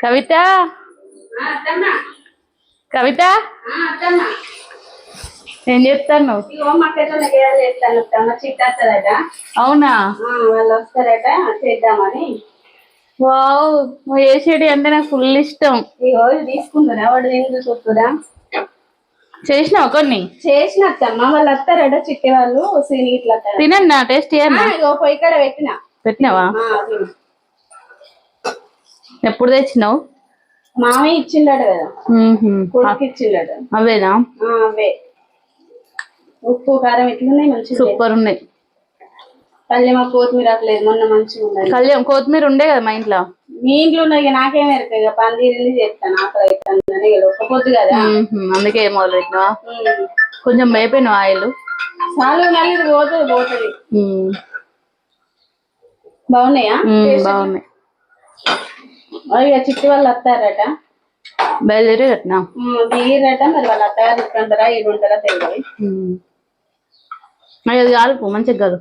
కవిత కవిత ఏం చేస్తాను? అవునా? వాళ్ళు వస్తారట చేద్దామని. వావ్, వేసేటి అంటే నాకు ఫుల్ ఇష్టం. ఈ రోజు తీసుకుంటారా వాడు ఎందుకు చూస్తురా? చేసినావు కొన్ని? చేసినట్టమ్మా వాళ్ళు వస్తారట చిట్టి వాళ్ళు సీని ఇట్లా తినండి, నా టేస్ట్ పొయ్యి కాడ పెట్టినావా? ఎప్పుడు తెచ్చినావు? మామయ్య ఇచ్చిండట కదా, కొడుకు ఇచ్చిండట. అవేనా? అవే. ఉప్పు కారం ఎట్లున్నాయి? మంచిగా సూపర్ ఉన్నాయి. కళ్యాణ కొత్తిమీర అట్లేదు, మొన్న మంచిగా ఉన్నాయి. కళ్యాణ్ కొత్తిమీర ఉండే కదా మా ఇంట్లో. మీ ఇంట్లో ఉన్నాయి, నాకేం ఎరుక ఇక పందిరిని చేస్తాను ఆకలి అవుతాను ఒక్కపోద్దు కదా, అందుకే మొదలు పెట్టినావా? కొంచెం వేపోయినా ఆయిల్ చాలు, మళ్ళీ ఇది పోతుంది. బాగున్నాయా? బాగున్నాయి. ఇక చిట్టి వాళ్ళు వస్తారట, బయలుదేరటనా? దిగిరట. మరి వాళ్ళు అత్తగారు ఇట్లుంటారా ఇది ఉంటారా తెలియదు. అది కాదు మంచిగా కాదు.